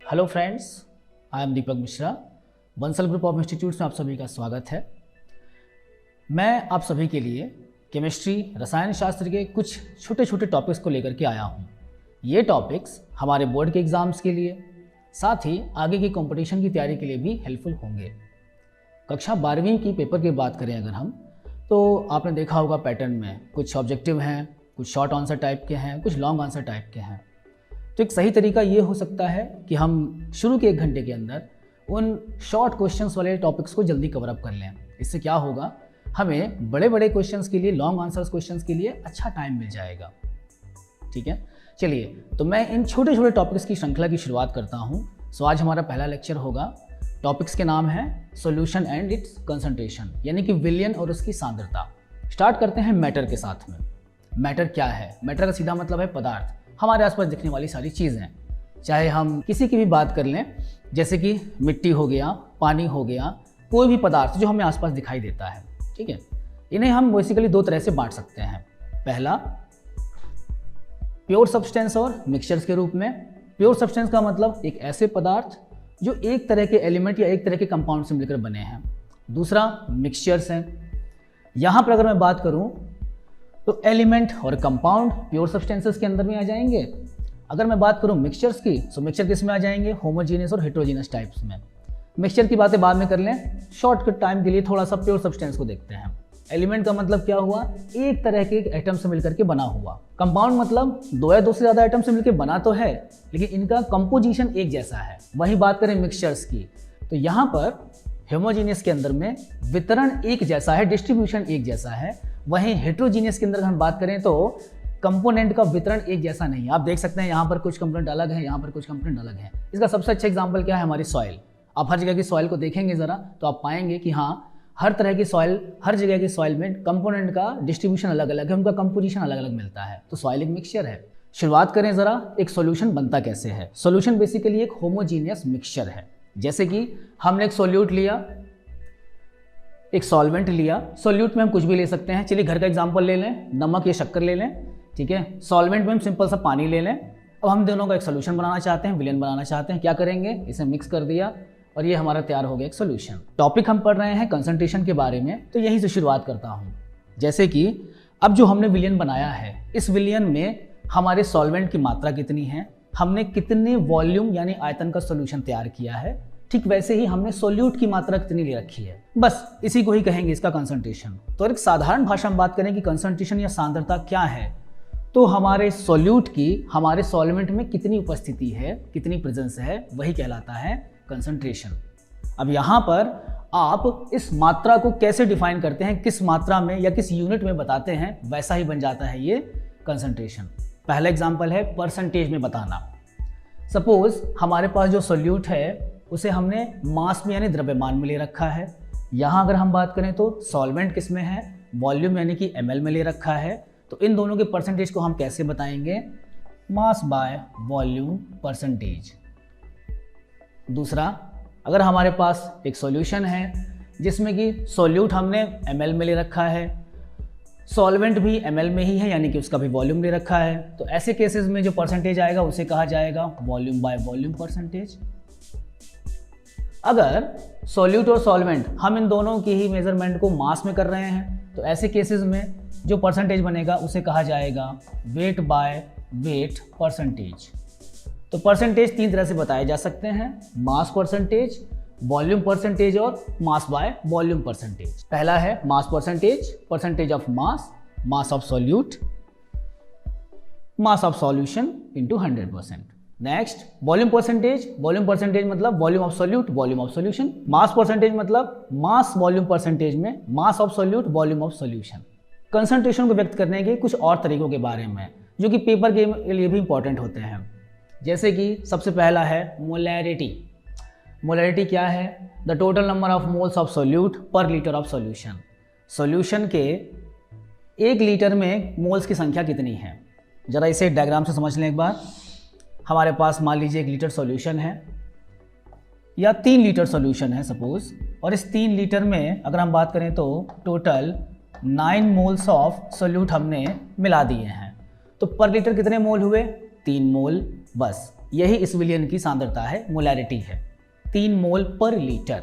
Hello friends, I am Deepak Mishra. Bansal group of institutes में आप सभी का स्वागत है। मैं आप सभी के लिए केमिस्ट्री, रसायन शास्त्र के कुछ छोटे छोटे टॉपिक्स को लेकर के आया हूँ। ये टॉपिक्स हमारे बोर्ड के एग्ज़ाम्स के लिए, साथ ही आगे की कंपटीशन की तैयारी के लिए भी हेल्पफुल होंगे। कक्षा 12वीं की पेपर की बात करें अगर हम, तो आपने देखा होगा पैटर्न में कुछ ऑब्जेक्टिव हैं, कुछ शॉर्ट आंसर टाइप के हैं, कुछ लॉन्ग आंसर टाइप के हैं। तो एक सही तरीका ये हो सकता है कि हम शुरू के 1 घंटे के अंदर उन शॉर्ट क्वेश्चंस वाले टॉपिक्स को जल्दी कवर अप कर लें। इससे क्या होगा, हमें बड़े बड़े क्वेश्चंस के लिए, लॉन्ग आंसर्स क्वेश्चंस के लिए अच्छा टाइम मिल जाएगा। ठीक है, चलिए तो मैं इन छोटे छोटे टॉपिक्स की श्रृंखला की शुरुआत करता हूँ। सो आज हमारा पहला लेक्चर होगा। टॉपिक्स के नाम है सॉल्यूशन एंड इट्स कंसंट्रेशन, यानी कि विलयन और उसकी सांद्रता। स्टार्ट करते हैं मैटर के साथ में। मैटर क्या है? मैटर का सीधा मतलब है पदार्थ, हमारे आसपास दिखने वाली सारी चीज़ें। चाहे हम किसी की भी बात कर लें, जैसे कि मिट्टी हो गया, पानी हो गया, कोई भी पदार्थ जो हमें आसपास दिखाई देता है। ठीक है, इन्हें हम बेसिकली 2 तरह से बांट सकते हैं। पहला, प्योर सब्सटेंस और मिक्सचर्स के रूप में। प्योर सब्सटेंस का मतलब एक ऐसे पदार्थ जो एक तरह के एलिमेंट या एक तरह के कंपाउंड से मिलकर बने हैं। दूसरा, मिक्सचर्स हैं। यहाँ पर अगर मैं बात करूँ तो एलिमेंट और कंपाउंड प्योर सब्सटेंसेस के अंदर में आ जाएंगे। अगर मैं बात करूं मिक्सचर्स की, तो मिक्सचर किस में आ जाएंगे? होमोजीनियस और हेट्रोजीनियस टाइप्स में। मिक्सचर की बातें बाद में कर लें, शॉर्टकट टाइम के लिए थोड़ा सा प्योर सब्सटेंस को देखते हैं। एलिमेंट का मतलब क्या हुआ? एक तरह के एटम से मिलकर के बना हुआ। कंपाउंड मतलब 2 या 2 से ज़्यादा एटम से मिलकर बना तो है, लेकिन इनका कंपोजिशन एक जैसा है। वहीं बात करें मिक्सचर्स की, तो यहाँ पर होमोजीनियस के अंदर में वितरण एक जैसा है, डिस्ट्रीब्यूशन एक जैसा है। वहीं हेट्रोजीनियस के अंदर हम बात करें तो कंपोनेंट का वितरण एक जैसा नहीं है। आप देख सकते हैं यहाँ पर कुछ कंपोनेंट अलग है, यहाँ पर कुछ कंपोनेंट अलग है। इसका सबसे अच्छा एग्जांपल क्या है? हमारी सॉइल। आप हर जगह की सॉइल को देखेंगे ज़रा, तो आप पाएंगे कि हाँ, हर तरह की सॉइल, हर जगह की सॉइल में कंपोनेंट का डिस्ट्रीब्यूशन अलग अलग है, उनका कंपोजिशन अलग अलग मिलता है। तो सॉइल एक मिक्सचर है। शुरुआत करें ज़रा, एक सॉल्यूशन बनता कैसे है। सॉल्यूशन बेसिकली एक होमोजीनियस मिक्सचर है। जैसे कि हमने एक सोल्यूट लिया, एक सॉल्वेंट लिया। सोल्यूट में हम कुछ भी ले सकते हैं। चलिए घर का एग्जांपल ले लें, नमक या शक्कर ले लें। ठीक है, सॉल्वेंट में हम सिंपल सा पानी ले लें। अब हम दोनों का एक सोल्यूशन बनाना चाहते हैं, विलयन बनाना चाहते हैं। क्या करेंगे? इसे मिक्स कर दिया और ये हमारा तैयार हो गया एक सोल्यूशन। टॉपिक हम पढ़ रहे हैं कंसंट्रेशन के बारे में, तो यहीं से शुरुआत करता हूँ। जैसे कि अब जो हमने विलयन बनाया है, इस विलयन में हमारे सॉल्वेंट की मात्रा कितनी है, हमने कितने वॉल्यूम यानी आयतन का सोल्यूशन तैयार किया है, ठीक वैसे ही हमने सोल्यूट की मात्रा कितनी ले रखी है। बस इसी को ही कहेंगे इसका कंसंट्रेशन। तो एक साधारण भाषा में बात करें कि कंसंट्रेशन या सांद्रता क्या है, तो हमारे सोल्यूट की हमारे सॉल्वेंट में कितनी उपस्थिति है, कितनी प्रेजेंस है, वही कहलाता है कंसंट्रेशन। अब यहाँ पर आप इस मात्रा को कैसे डिफाइन करते हैं, किस मात्रा में या किस यूनिट में बताते हैं, वैसा ही बन जाता है ये कंसंट्रेशन। पहला एग्जाम्पल है परसेंटेज में बताना। सपोज हमारे पास जो सोल्यूट है उसे हमने मास में यानी द्रव्यमान में ले रखा है। यहाँ अगर हम बात करें तो सॉल्वेंट किस में है? वॉल्यूम यानी कि ml में ले रखा है। तो इन दोनों के परसेंटेज को हम कैसे बताएंगे? Mass by volume percentage. दूसरा, अगर हमारे पास एक सॉल्यूशन है जिसमें कि सोल्यूट हमने ml में ले रखा है, सॉल्वेंट भी ml में ही है यानी कि उसका भी वॉल्यूम ले रखा है, तो ऐसे केसेस में जो परसेंटेज आएगा उसे कहा जाएगा वॉल्यूम बाय वॉल्यूम परसेंटेज। अगर सॉल्यूट और सॉल्वेंट हम इन दोनों की ही मेजरमेंट को मास में कर रहे हैं, तो ऐसे केसेस में जो परसेंटेज बनेगा उसे कहा जाएगा वेट बाय वेट परसेंटेज। तो परसेंटेज 3 तरह से बताए जा सकते हैं: मास परसेंटेज, वॉल्यूम परसेंटेज और मास बाय वॉल्यूम परसेंटेज। पहला है mass percentage, percentage of mass, mass of solute, mass of solution into 100%। Next, volume percentage. Volume percentage मतलब volume of solute, volume of solution. Mass percentage मतलब mass volume percentage में mass of solute, volume of solution. Concentration को व्यक्त करने के कुछ और तरीकों के बारे में जो कि पेपर के लिए भी इंपॉर्टेंट होते हैं। जैसे कि सबसे पहला है मोलैरिटी। मोलैरिटी क्या है? The total number of moles of solute पर लीटर ऑफ सॉल्यूशन। सॉल्यूशन के 1 लीटर में मोल्स की संख्या कितनी है? जरा इसे डायग्राम से समझ लें एक बार। हमारे पास मान लीजिए 1 लीटर सॉल्यूशन है या 3 लीटर सॉल्यूशन है सपोज, और इस 3 लीटर में अगर हम बात करें तो टोटल 9 मोल्स ऑफ सोल्यूट हमने मिला दिए हैं। तो पर लीटर कितने मोल हुए? 3 मोल बस। यही इस विलयन की सांद्रता है, मोलैरिटी है, 3 मोल पर लीटर।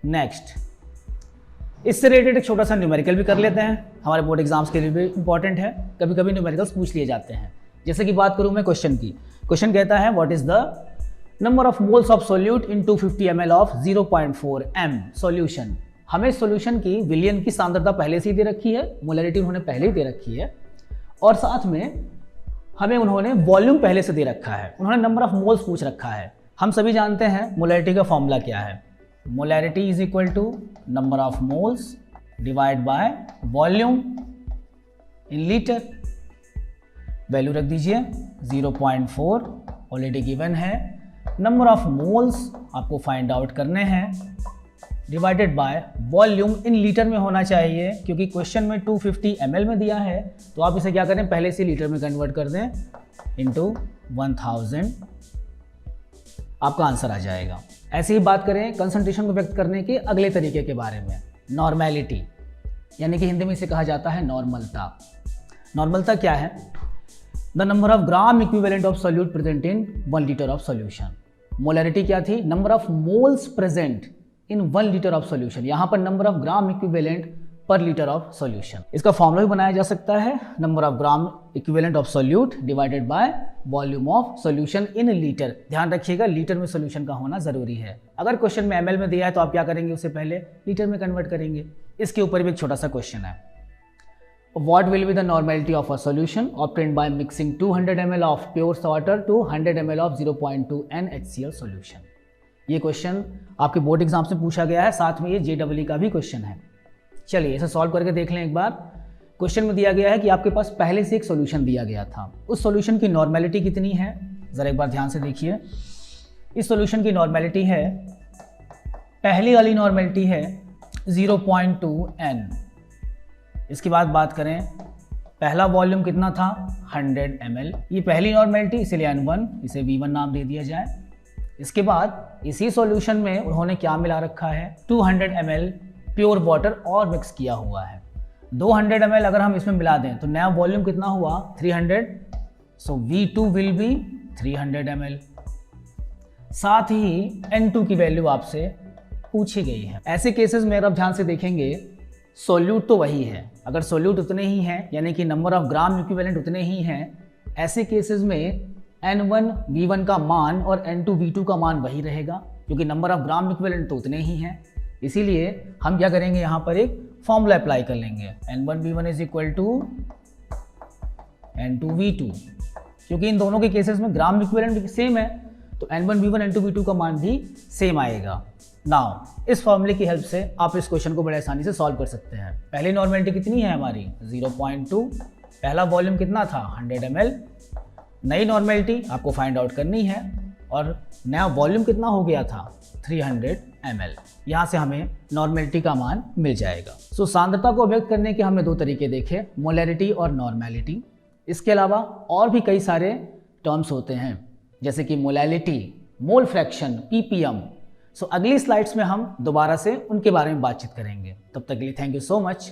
नेक्स्ट, इससे रिलेटेड एक छोटा सा न्यूमेरिकल भी कर लेते हैं, हमारे बोर्ड एग्जाम्स के लिए भी इंपॉर्टेंट है, कभी कभी न्यूमेरिकल्स पूछ लिए जाते हैं। जैसे कि बात करूं मैं क्वेश्चन की, क्वेश्चन कहता है what is the number of moles of solute in 250 ml of 0.4 m solution. हमें सॉल्यूशन की विलयन की सांद्रता पहले से ही दे रखी है, मोलैरिटी उन्होंने पहले ही दे रखी है, और साथ में हमें उन्होंने वॉल्यूम पहले से दे रखा है, उन्होंने नंबर ऑफ मोल्स पूछ रखा है। हम सभी जानते हैं मोलैरिटी का फॉर्मूला क्या है, molarity is equal to number of moles divide by volume in litre. Value रख दीजिए 0.4 ऑलरेडी गिवन है, नंबर ऑफ मोल्स आपको फाइंड आउट करने हैं, divided by volume in litre में होना चाहिए, क्योंकि क्वेश्चन में 250 ml में दिया है, तो आप इसे क्या करें, पहले से लीटर में कन्वर्ट कर दें इंटू 1000, आपका आंसर आ जाएगा। ऐसे ही बात करें कंसंट्रेशन को व्यक्त करने के अगले तरीके के बारे में, नॉर्मेलिटी, यानी कि हिंदी में इसे कहा जाता है नॉर्मलता। नॉर्मलता क्या है, the number of gram equivalent of solute present in 1 litre of solution. Molarity क्या थी, number of moles present in 1 litre of solution, यहाँ पर नंबर ऑफ ग्राम इक्विवेलेंट पर लीटर ऑफ सोल्यूशन। इसका फॉर्मूला भी बनाया जा सकता है, number of gram equivalent of solute divided by volume of solution in litre. ध्यान रखिएगा लीटर में सोल्यूशन का होना जरूरी है। अगर क्वेश्चन में ml में दिया है तो आप क्या करेंगे, उससे पहले लीटर में कन्वर्ट करेंगे। इसके ऊपर भी एक छोटा सा क्वेश्चन है, What will be the normality of a solution obtained by mixing 200 ml of pure water to 100 ml of 0.2 NaHCl solution? ये क्वेश्चन आपके बोर्ड एग्जाम से पूछा गया है, साथ में ये JEE का भी क्वेश्चन है। चलिए इसे सॉल्व करके देख लें एक बार। क्वेश्चन में दिया गया है कि आपके पास पहले से एक सॉल्यूशन दिया गया था, उस सॉल्यूशन की नॉर्मेलिटी कितनी है, ज़रा एक बार ध्यान से देखिए। इस सॉल्यूशन की नॉर्मेलिटी है, पहली वाली नॉर्मेलिटी है 0.2 N। इसके बाद बात करें, पहला वॉल्यूम कितना था 100 ml, ये पहली नॉर्मेलिटी इसलिए N1, इसे V1 नाम दे दिया जाए। इसके बाद इसी सॉल्यूशन में उन्होंने क्या मिला रखा है, 200 ml प्योर वाटर और मिक्स किया हुआ है। 200 ml अगर हम इसमें मिला दें तो नया वॉल्यूम कितना हुआ 300, सो V2 विल बी 300 ml। साथ ही N2 की वैल्यू आपसे पूछी गई है। ऐसे केसेस में अगर आप ध्यान से देखेंगे, सोल्यूट तो वही है, अगर सोल्यूट उतने ही हैं यानी कि नंबर ऑफ ग्राम इक्विवेलेंट उतने ही हैं, ऐसे केसेस में N1 V1 का मान और N2 V2 का मान वही रहेगा, क्योंकि नंबर ऑफ ग्राम इक्विवेलेंट तो उतने ही हैं। इसीलिए हम क्या करेंगे, यहाँ पर एक फॉर्मूला अप्लाई कर लेंगे, N1 V1 is equal to N2 V2, क्योंकि इन दोनों के केसेस में ग्राम इक्विवेलेंट सेम है, तो N1 V1 N2 V2 का मान भी सेम आएगा। नाउ इस फॉर्मूले की हेल्प से आप इस क्वेश्चन को बड़े आसानी से सॉल्व कर सकते हैं। पहली नॉर्मेलिटी कितनी है हमारी 0.2, पहला वॉल्यूम कितना था 100 ml, नई नॉर्मेलिटी आपको फाइंड आउट करनी है और नया वॉल्यूम कितना हो गया था 300 ml। यहाँ से हमें नॉर्मेलिटी का मान मिल जाएगा। सो सांद्रता को व्यक्त करने के हमने 2 तरीके देखे, मोलैरिटी और नॉर्मेलिटी। इसके अलावा और भी कई सारे टर्म्स होते हैं, जैसे कि मोलैलिटी, मोल फ्रैक्शन, ppm। सो अगली स्लाइड्स में हम दोबारा से उनके बारे में बातचीत करेंगे। तब तक के लिए थैंक यू सो मच।